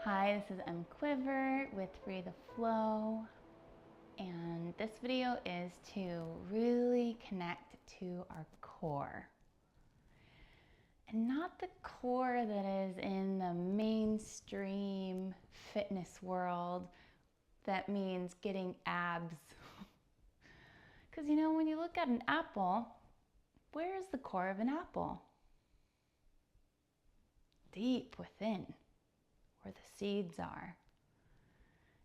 Hi, this is M Quiver with Free the Flow, and this video is to really connect to our core. And not the core that is in the mainstream fitness world that means getting abs. Because when you look at an apple, where is the core of an apple? Deep within, where the seeds are.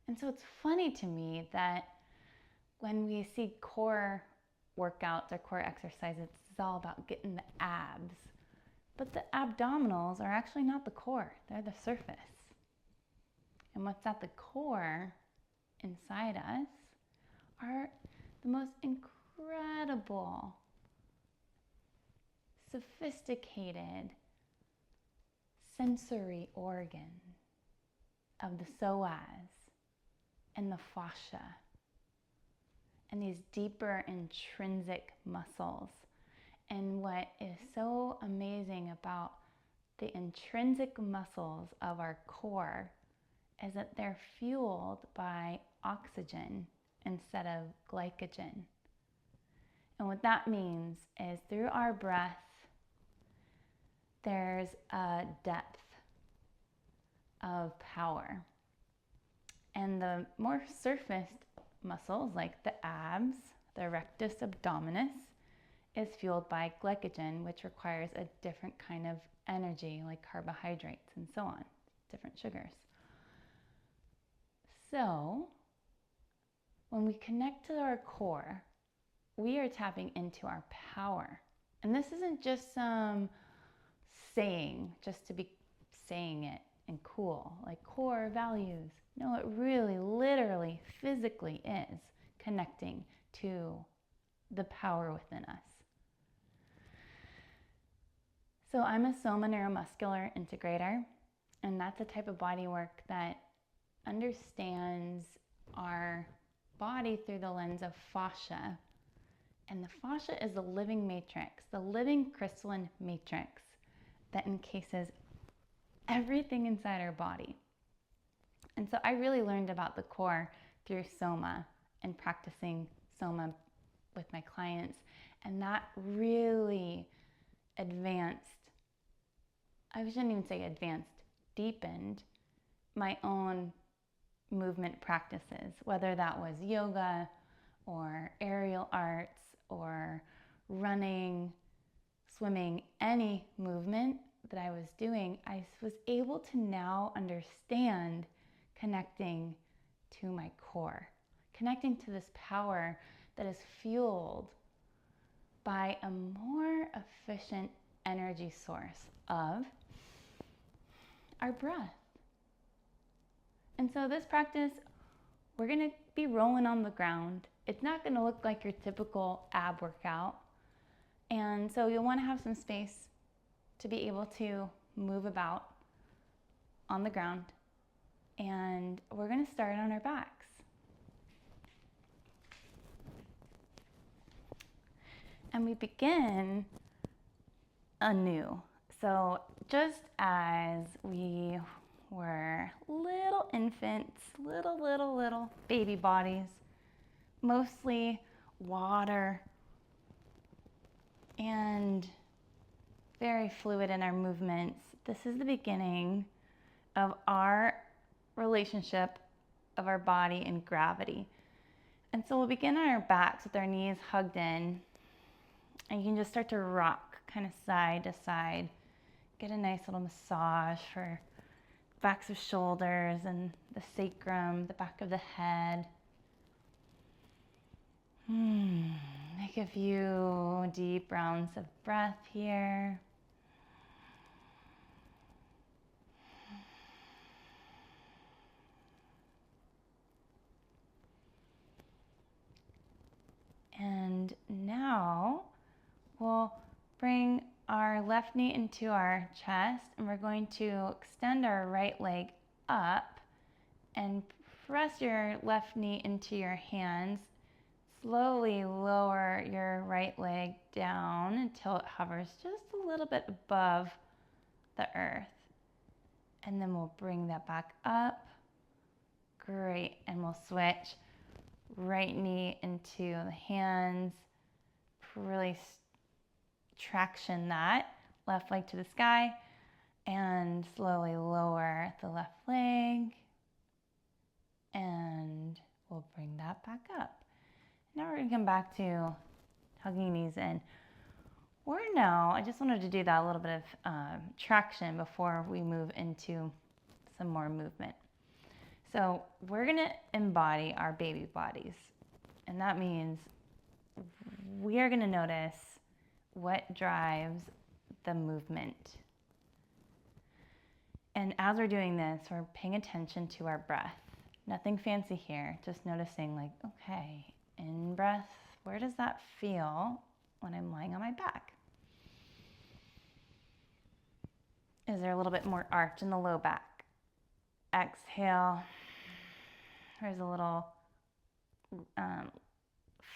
And so it's funny to me that when we see core workouts or core exercises, it's all about getting the abs. But the abdominals are actually not the core, they're the surface. And what's at the core inside us are the most incredible, sophisticated sensory organ of the psoas and the fascia and these deeper intrinsic muscles. And what is so amazing about the intrinsic muscles of our core is that they're fueled by oxygen instead of glycogen. And what that means is through our breath, there's a depth of power. And the more surfaced muscles, like the abs, the rectus abdominis, is fueled by glycogen, which requires a different kind of energy, like carbohydrates and so on, different sugars. So, when we connect to our core, we are tapping into our power. And this isn't just some saying, just to be saying it and cool, like core values. No, it really, literally, physically is connecting to the power within us. So I'm a Soma neuromuscular integrator, and that's a type of body work that understands our body through the lens of fascia. And the fascia is the living matrix, the living crystalline matrix that encases everything inside our body. And so I really learned about the core through Soma and practicing Soma with my clients. And that really advanced, I shouldn't even say advanced, deepened my own movement practices, whether that was yoga or aerial arts or running, swimming, any movement that I was doing, I was able to now understand connecting to my core, connecting to this power that is fueled by a more efficient energy source of our breath. And so this practice, we're going to be rolling on the ground. It's not going to look like your typical ab workout. And so you'll want to have some space to be able to move about on the ground. And we're going to start on our backs. And we begin anew. So just as we were little infants, little baby bodies, mostly water and very fluid in our movements, this is the beginning of our relationship of our body and gravity. And so we'll begin on our backs with our knees hugged in, and you can just start to rock kind of side to side. Get a nice little massage for backs of shoulders and the sacrum, the back of the head. Make a few deep rounds of breath here. And now we'll bring our left knee into our chest, and we're going to extend our right leg up and press your left knee into your hands. Slowly lower your right leg down until it hovers just a little bit above the earth. And then we'll bring that back up. Great, and we'll switch right knee into the hands. Really traction that left leg to the sky, and slowly lower the left leg, and we'll bring that back up. Now we're gonna come back to hugging knees in. I just wanted to do that a little bit of traction before we move into some more movement. So we're gonna embody our baby bodies, and that means we are gonna notice what drives the movement. And as we're doing this, we're paying attention to our breath. Nothing fancy here, just noticing like, okay, in breath, where does that feel when I'm lying on my back? Is there a little bit more arch in the low back? Exhale, there's a little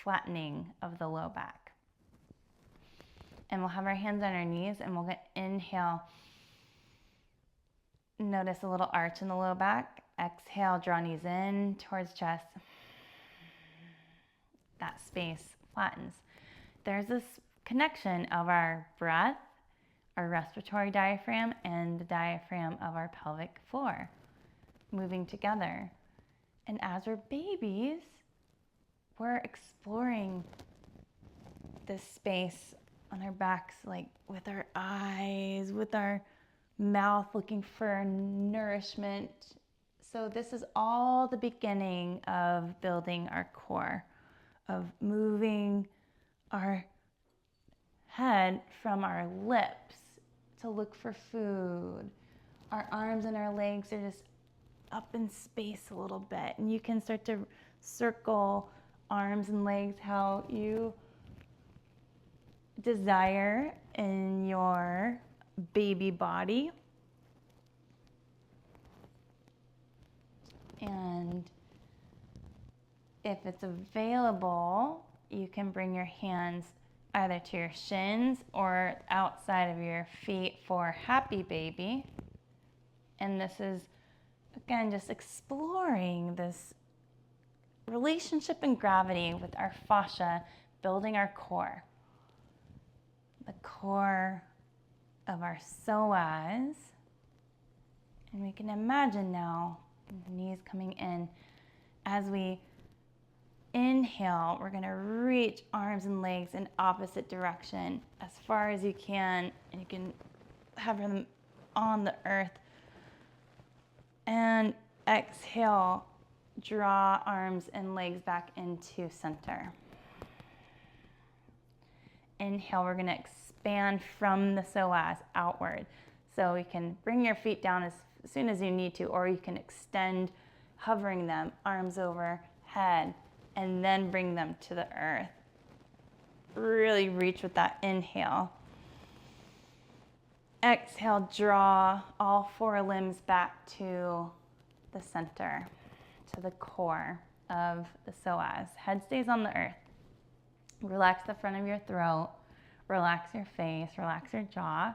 flattening of the low back. And we'll have our hands on our knees, and we'll inhale. Notice a little arch in the low back. Exhale, draw knees in towards chest. That space flattens. There's this connection of our breath, our respiratory diaphragm, and the diaphragm of our pelvic floor moving together. And as we're babies, we're exploring this space on our backs, like with our eyes, with our mouth, looking for nourishment. So this is all the beginning of building our core, of moving our head from our lips to look for food. Our arms and our legs are just up in space a little bit, and you can start to circle arms and legs how you desire in your baby body. And if it's available, you can bring your hands either to your shins or outside of your feet for happy baby. And this is, again, just exploring this relationship and gravity with our fascia, building our core. The core of our psoas. And we can imagine now the knees coming in. As we inhale, we're gonna reach arms and legs in opposite direction as far as you can, and you can have them on the earth. And exhale, draw arms and legs back into center. Inhale, we're gonna expand from the psoas outward. So you can bring your feet down as soon as you need to, or you can extend, hovering them, arms overhead, and then bring them to the earth. Really reach with that inhale. Exhale, draw all four limbs back to the center, to the core of the psoas. Head stays on the earth. Relax the front of your throat, relax your face, relax your jaw.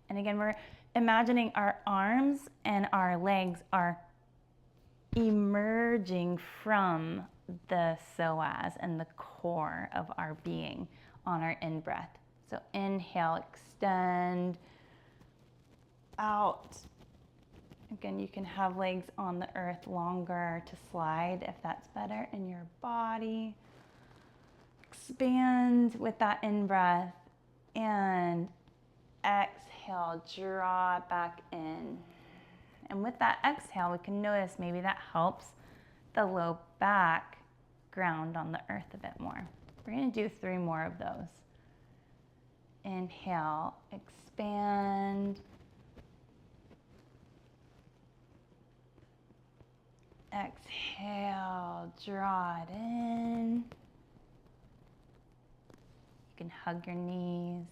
And again, we're imagining our arms and our legs are emerging from the psoas and the core of our being on our in-breath. So inhale, extend out. Again, you can have legs on the earth longer to slide if that's better in your body. Expand with that in-breath, and exhale, draw it back in. And with that exhale, we can notice maybe that helps the low back ground on the earth a bit more. We're going to do 3 more of those. Inhale, expand. Exhale, draw it in. You can hug your knees.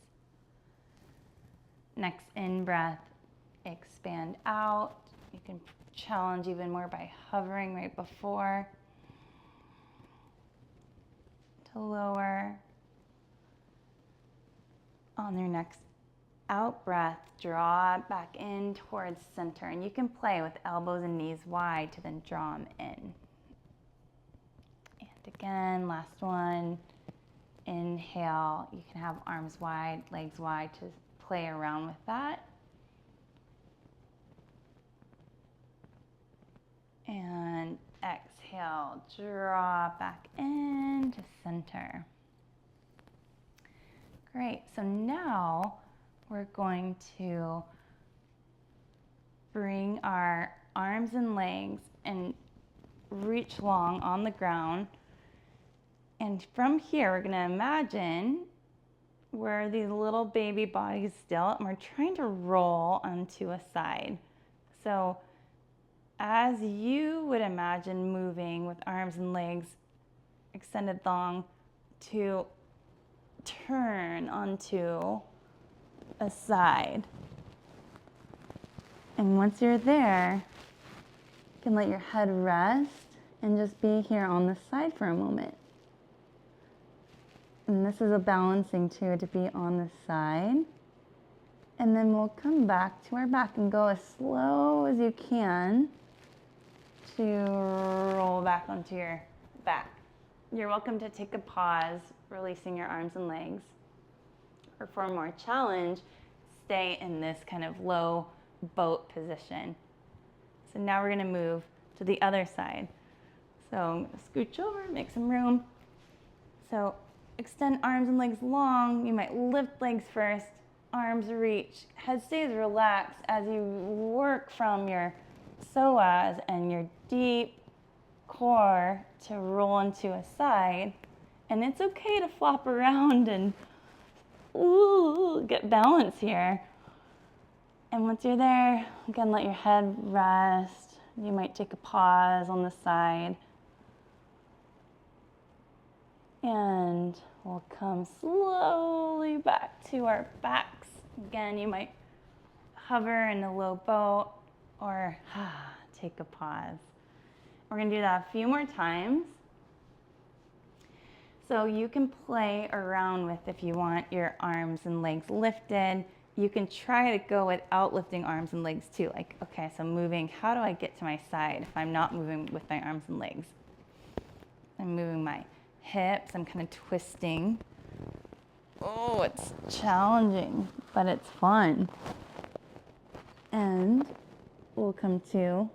Next in-breath, expand out. You can challenge even more by hovering right before to lower. On your next Out breath, draw it back in towards center. And you can play with elbows and knees wide to then draw them in. And again, last one. Inhale, you can have arms wide, legs wide to play around with that. And exhale, draw back into center. Great, so now we're going to bring our arms and legs and reach long on the ground. And from here, we're gonna imagine we're these little baby bodies still, and we're trying to roll onto a side. So as you would imagine moving with arms and legs extended long to turn onto a side. And once you're there, you can let your head rest and just be here on the side for a moment. And this is a balancing too, to be on the side. And then we'll come back to our back and go as slow as you can to roll back onto your back. You're welcome to take a pause, releasing your arms and legs. Or for a more challenge, stay in this kind of low boat position. So now we're gonna move to the other side. So I'm gonna scooch over, make some room. So extend arms and legs long. You might lift legs first, arms reach, head stays relaxed as you work from your psoas and your deep core to roll into a side. And it's okay to flop around and get balance here. And once you're there, again, let your head rest. You might take a pause on the side. And we'll come slowly back to our backs. Again, you might hover in a low boat or take a pause. We're gonna do that a few more times. So you can play around with, if you want, your arms and legs lifted. You can try to go without lifting arms and legs too. Like, okay, so moving, how do I get to my side if I'm not moving with my arms and legs? I'm moving my hips, I'm kind of twisting. Oh, it's challenging, but it's fun. And we'll come to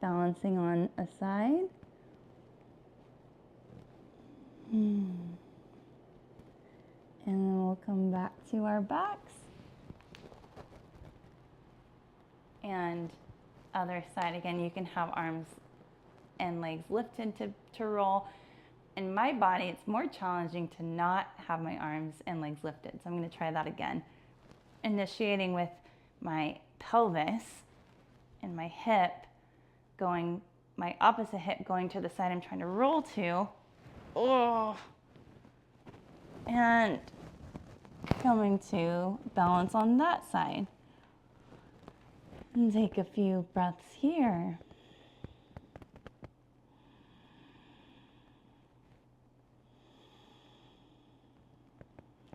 balancing on a side. And then we'll come back to our backs. And other side, again, you can have arms and legs lifted to roll. In my body, it's more challenging to not have my arms and legs lifted. So I'm gonna try that again. Initiating with my pelvis and my hip going, my opposite hip going to the side I'm trying to roll to. Oh, and coming to balance on that side. And take a few breaths here.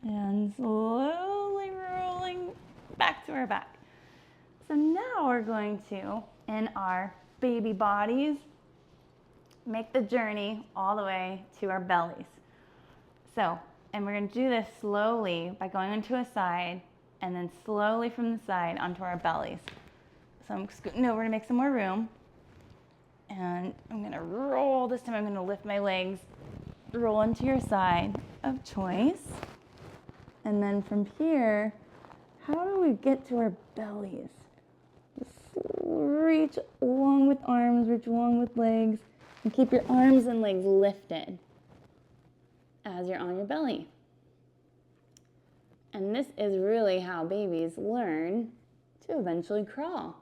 And slowly rolling back to our back. So now we're going to, in our baby bodies, make the journey all the way to our bellies. So, and we're going to do this slowly by going onto a side and then slowly from the side onto our bellies. So I'm scooting over to make some more room. And I'm going to roll. This time I'm going to lift my legs, roll into your side of choice. And then from here, how do we get to our bellies? Just reach along with arms, reach along with legs, and keep your arms and legs lifted as you're on your belly. And this is really how babies learn to eventually crawl.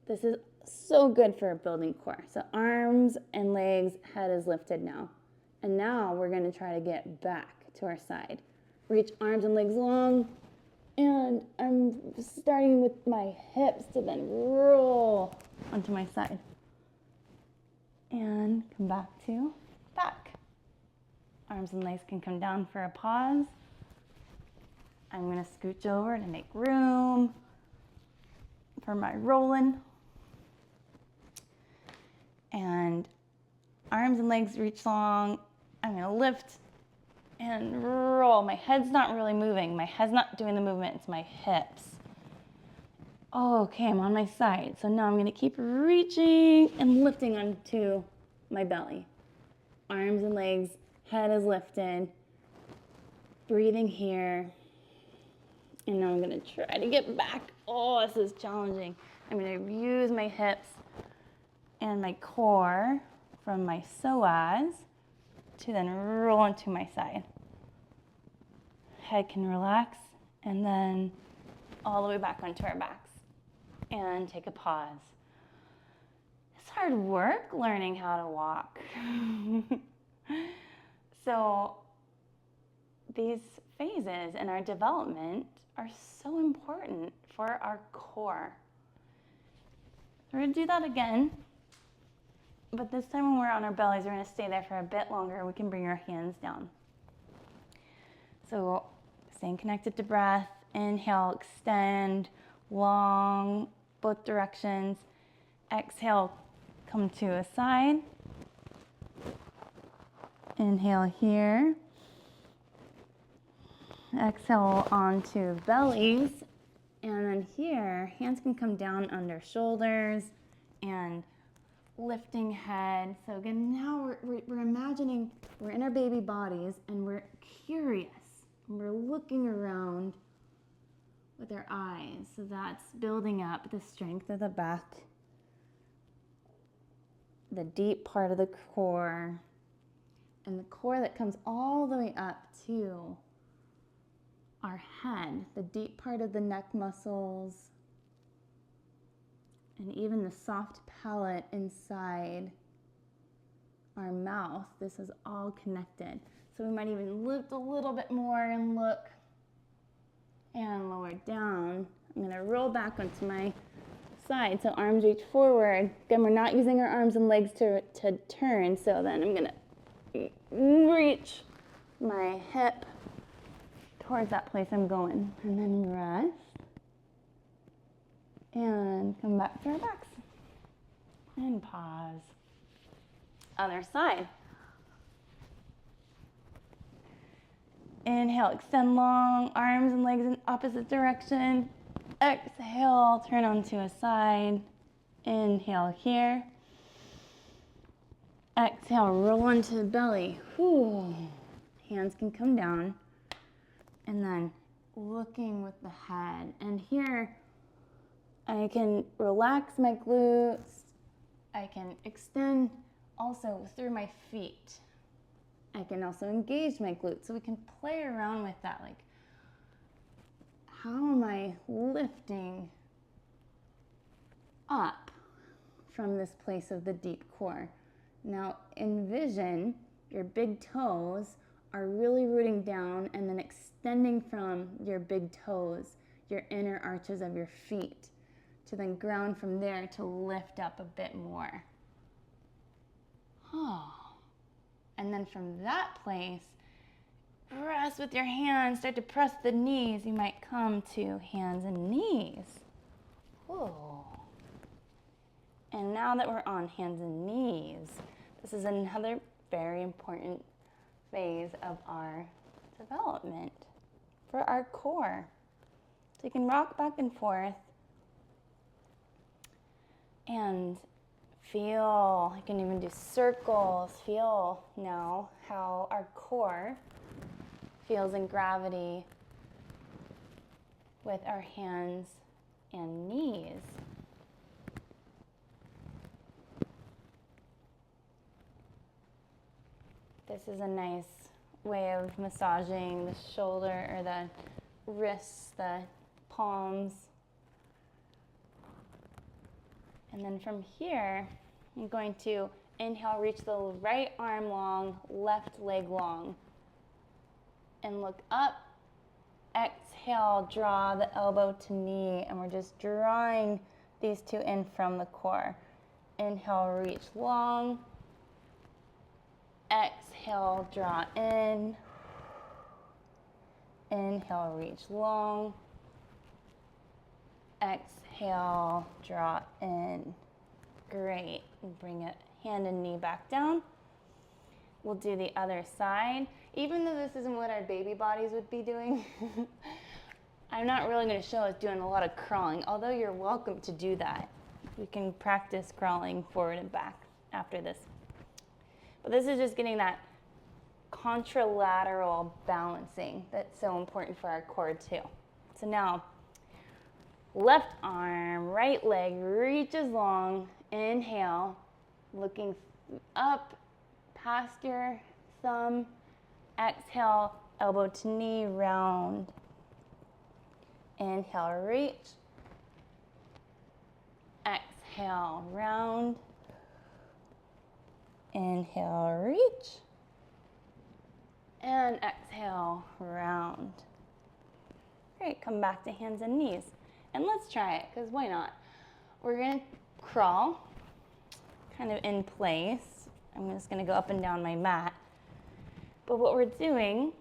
This is so good for building core. So arms and legs, head is lifted now. And now we're going to try to get back to our side. Reach arms and legs long. And I'm starting with my hips to then roll onto my side. And come back to back. Arms and legs can come down for a pause. I'm gonna scooch over to make room for my rolling. And arms and legs reach long. I'm gonna lift and roll. My head's not really moving. My head's not doing the movement, it's my hips. Okay, I'm on my side. So now I'm gonna keep reaching and lifting onto my belly. Arms and legs, head is lifted. Breathing here. And now I'm gonna try to get back. Oh, this is challenging. I'm gonna use my hips and my core from my psoas to then roll into my side. Head can relax and then all the way back onto our backs. And take a pause. It's hard work learning how to walk. So these phases in our development are so important for our core. We're gonna do that again, but this time when we're on our bellies, we're gonna stay there for a bit longer. We can bring our hands down. So staying connected to breath, inhale, extend, long, both directions. Exhale, come to a side. Inhale here. Exhale onto bellies. And then here, hands can come down under shoulders and lifting head. So again, now we're imagining we're in our baby bodies and we're curious. And we're looking around with our eyes. So that's building up the strength of the back, the deep part of the core, and the core that comes all the way up to our head, the deep part of the neck muscles, and even the soft palate inside our mouth. This is all connected. So we might even lift a little bit more and look and lower down. I'm gonna roll back onto my side, so arms reach forward. Again, we're not using our arms and legs to turn, so then I'm gonna reach my hip towards that place I'm going, and then rest, and come back to our backs, and pause. Other side. Inhale, extend long, arms and legs in opposite direction. Exhale, turn onto a side. Inhale here. Exhale, roll into the belly. Whew. Hands can come down. And then looking with the head. And here, I can relax my glutes. I can extend also through my feet. I can also engage my glutes. So we can play around with that. Like, how am I lifting up from this place of the deep core? Now envision your big toes are really rooting down and then extending from your big toes, your inner arches of your feet, to then ground from there to lift up a bit more. Oh. And then from that place, press with your hands, start to press the knees. You might come to hands and knees. Whoa. And now that we're on hands and knees, this is another very important phase of our development for our core. So you can rock back and forth and feel, you can even do circles. Feel now how our core feels in gravity with our hands and knees. This is a nice way of massaging the shoulder or the wrists, the palms. And then from here, I'm going to inhale, reach the right arm long, left leg long. And look up. Exhale, draw the elbow to knee. And we're just drawing these two in from the core. Inhale, reach long. Exhale, draw in. Inhale, reach long. Exhale, draw in. Great. Bring it, hand and knee back down. We'll do the other side. Even though this isn't what our baby bodies would be doing, I'm not really going to show us doing a lot of crawling, although you're welcome to do that. We can practice crawling forward and back after this. But this is just getting that contralateral balancing that's so important for our core too. So now, left arm, right leg reaches long. Inhale, looking up past your thumb. Exhale, elbow to knee, round. Inhale, reach. Exhale, round. Inhale, reach. And exhale, round. Great, come back to hands and knees. And let's try it, because why not? We're gonna crawl, kind of in place. I'm just gonna go up and down my mat. But what we're doing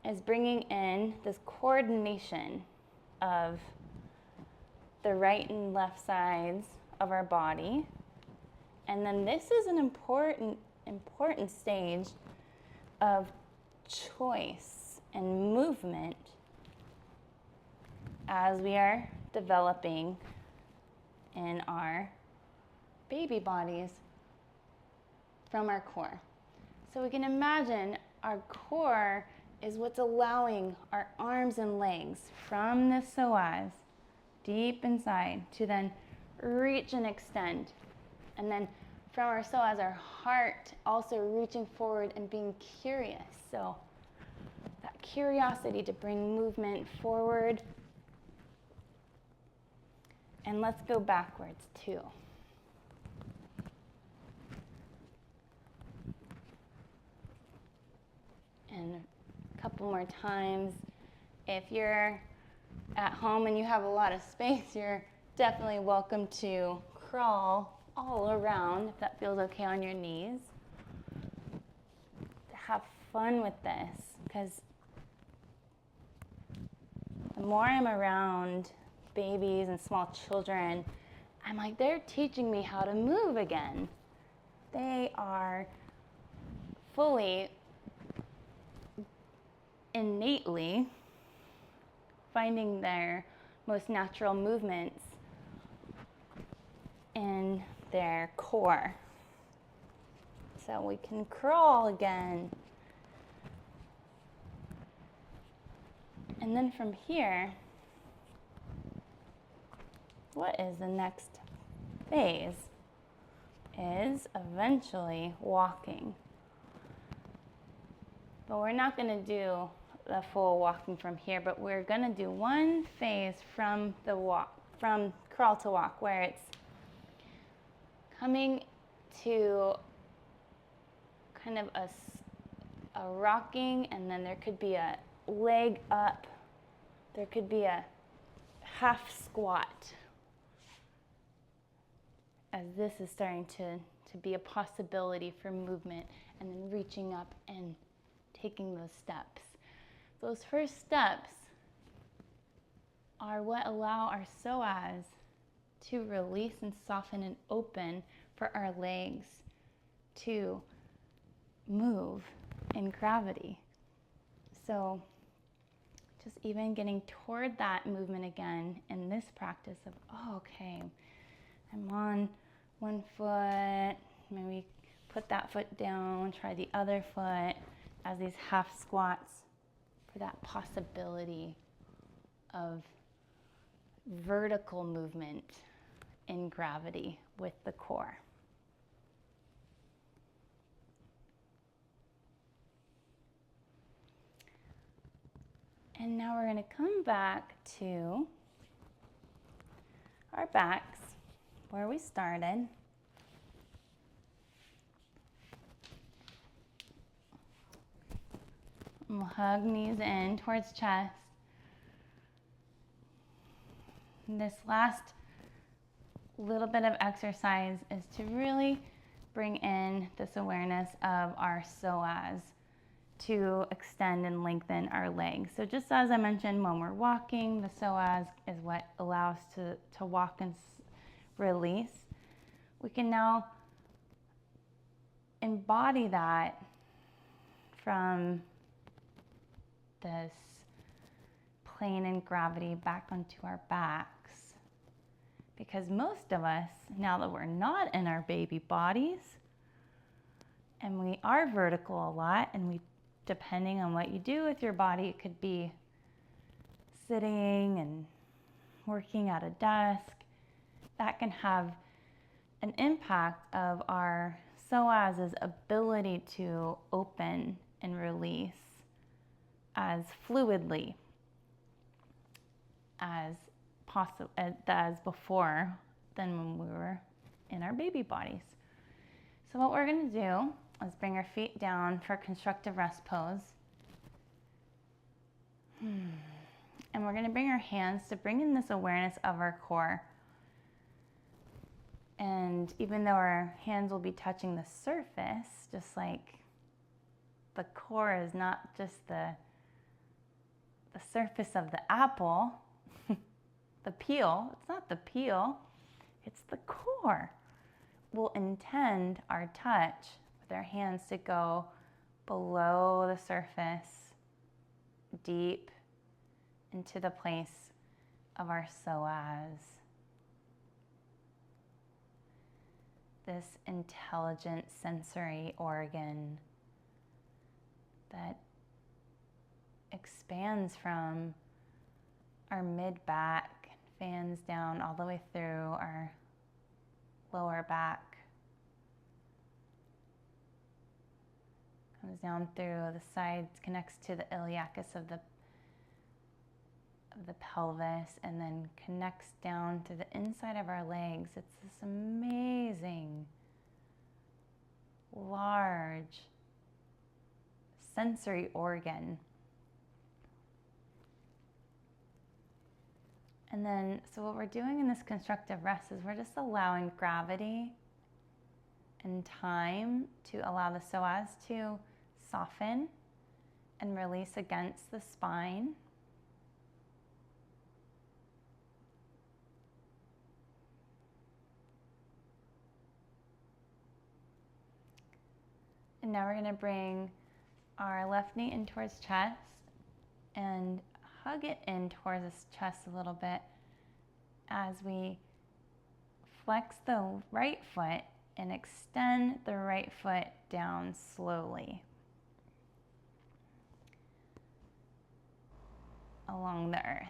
is bringing in this coordination of the right and left sides of our body. And then this is an important stage of choice and movement as we are developing in our baby bodies from our core. So we can imagine our core is what's allowing our arms and legs from the psoas deep inside to then reach and extend. And then from our psoas, our heart also reaching forward and being curious. So that curiosity to bring movement forward. And let's go backwards too. And a couple more times. If you're at home and you have a lot of space, you're definitely welcome to crawl all around if that feels okay on your knees. Have fun with this, because the more I'm around babies and small children, I'm like, they're teaching me how to move again. They are fully, innately finding their most natural movements in their core. So we can crawl again. And then from here, what is the next phase? Is eventually walking. But we're not going to do the full walking from here, but we're going to do one phase from the walk, from crawl to walk, where it's coming to kind of a rocking, and then there could be a leg up, there could be a half squat, as this is starting to be a possibility for movement, and then reaching up and taking those steps. Those first steps are what allow our psoas to release and soften and open for our legs to move in gravity. So just even getting toward that movement again in this practice of, oh, okay, I'm on one foot, maybe put that foot down, try the other foot as these half squats for that possibility of vertical movement in gravity with the core. And now we're going to come back to our backs where we started. And we'll hug knees in towards chest. And this last little bit of exercise is to really bring in this awareness of our psoas to extend and lengthen our legs. So just as I mentioned, when we're walking, the psoas is what allows to walk and release. We can now embody that from this plane and gravity back onto our backs. Because most of us, now that we're not in our baby bodies, and we are vertical a lot, and we, depending on what you do with your body, it could be sitting and working at a desk, that can have an impact of our psoas' ability to open and release as fluidly as possible as before than when we were in our baby bodies. So what we're going to do is bring our feet down for constructive rest pose. And we're going to bring our hands to bring in this awareness of our core. And even though our hands will be touching the surface, just like the core is not just the surface of the apple, the peel, it's not the peel, it's the core. We'll intend our touch with our hands to go below the surface, deep into the place of our psoas. This intelligent sensory organ that expands from our mid-back, fans down all the way through our lower back, comes down through the sides, connects to the iliacus of the pelvis, and then connects down to the inside of our legs. It's this amazing, large sensory organ. And then, so what we're doing in this constructive rest is we're just allowing gravity and time to allow the psoas to soften and release against the spine. And now we're going to bring our left knee in towards chest and hug it in towards this chest a little bit as we flex the right foot and extend the right foot down slowly along the earth.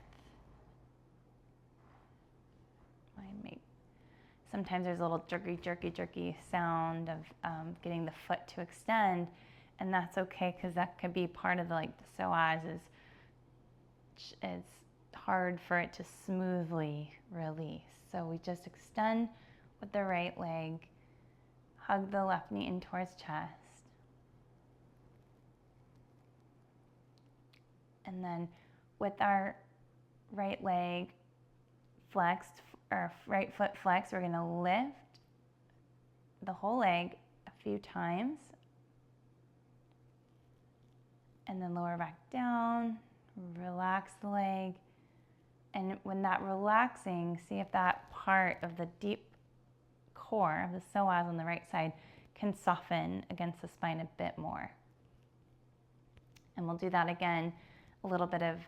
Sometimes there's a little jerky sound of getting the foot to extend, and that's okay because that could be part of the psoas is it's hard for it to smoothly release. So we just extend with the right leg, hug the left knee in towards chest, and then with our right leg flexed, or right foot flexed, we're going to lift the whole leg a few times and then lower back down, relax the leg. And when that relaxing, see if that part of the deep core of the psoas on the right side can soften against the spine a bit more. And we'll do that again, a little bit of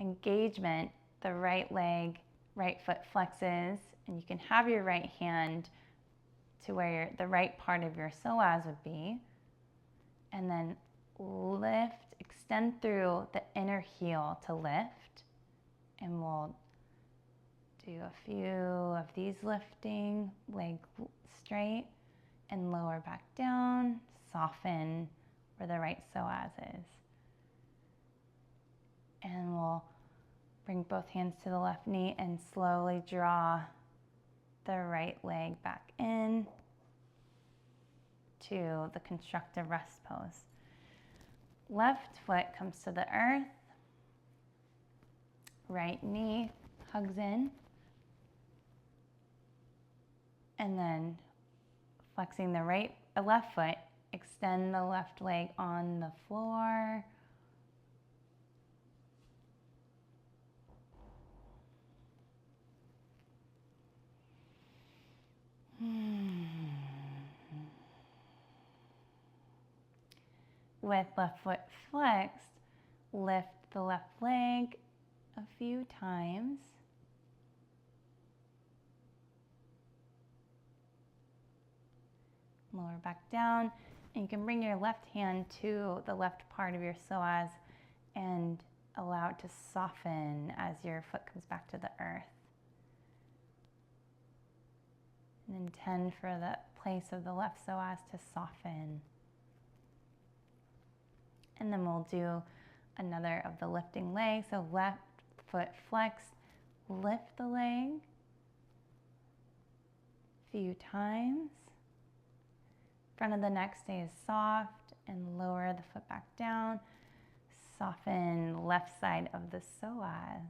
engagement. The right leg, right foot flexes, and you can have your right hand to where the right part of your psoas would be. And then lift, extend through the inner heel to lift. And we'll do a few of these lifting, leg straight, and lower back down, soften where the right psoas is. And we'll bring both hands to the left knee and slowly draw the right leg back in to the constructive rest pose. Left foot comes to the earth. Right knee hugs in. And then flexing the left foot extend the left leg on the floor. With left foot flexed, lift the left leg a few times. Lower back down, and you can bring your left hand to the left part of your psoas and allow it to soften as your foot comes back to the earth. And intend for the place of the left psoas to soften. And then we'll do another of the lifting legs. So left foot flexed, lift the leg a few times. Front of the neck stays soft and lower the foot back down. Soften left side of the psoas.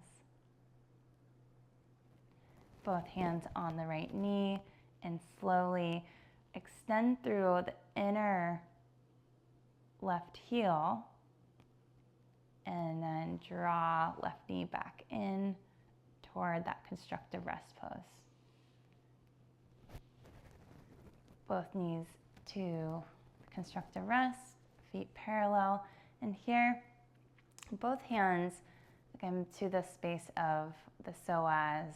Both hands on the right knee and slowly extend through the inner left heel and then draw left knee back in toward that constructive rest pose. Both knees to constructive rest, feet parallel, and here both hands again to the space of the psoas,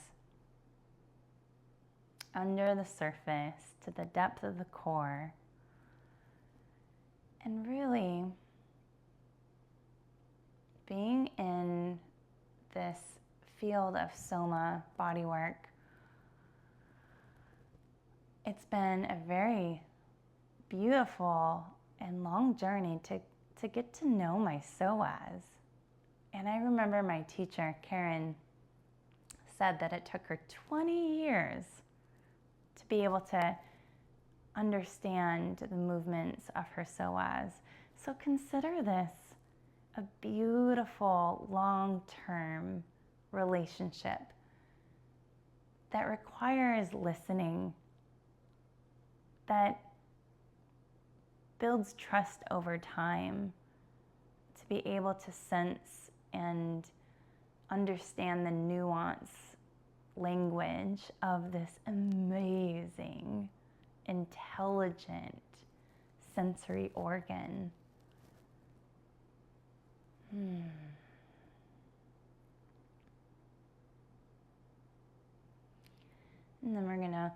under the surface, to the depth of the core. And really being in this field of soma bodywork, it's been a very beautiful and long journey to get to know my psoas. And I remember my teacher, Karen, said that it took her 20 years to be able to understand the movements of her psoas. So consider this a beautiful long-term relationship that requires listening, that builds trust over time, to be able to sense and understand the nuance language of this amazing, intelligent sensory organ. And then we're gonna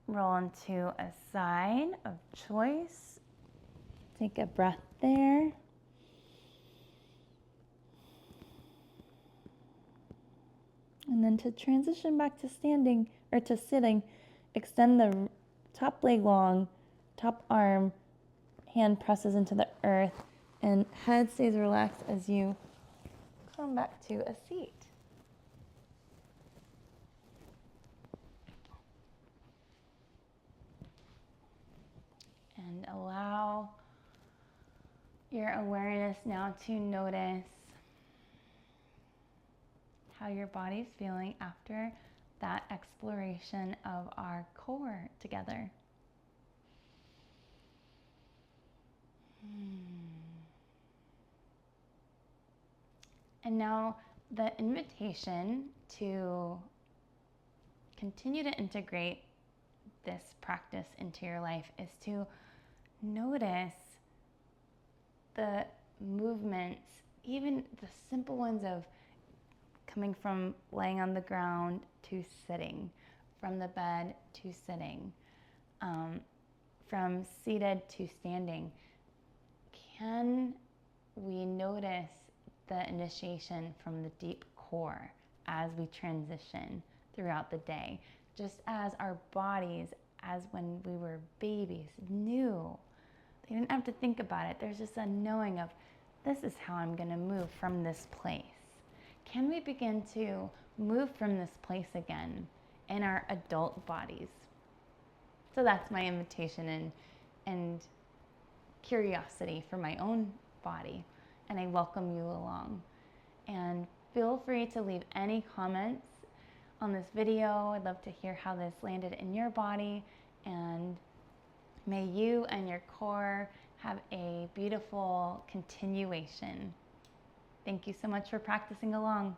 roll into a side of choice. Take a breath there. And then to transition back to standing or to sitting, extend the top leg long, top arm, hand presses into the earth, and head stays relaxed as you come back to a seat. And allow your awareness now to notice how your body's feeling after that exploration of our core together. And now the invitation to continue to integrate this practice into your life is to notice the movements, even the simple ones of coming from laying on the ground to sitting, from the bed to sitting, from seated to standing. Can we notice the initiation from the deep core as we transition throughout the day? Just as our bodies, as when we were babies, knew. They didn't have to think about it. There's just a knowing of, this is how I'm going to move from this place. Can we begin to move from this place again in our adult bodies? So that's my invitation and curiosity for my own body. And I welcome you along. And feel free to leave any comments on this video. I'd love to hear how this landed in your body. And May you and your core have a beautiful continuation. Thank you so much for practicing along.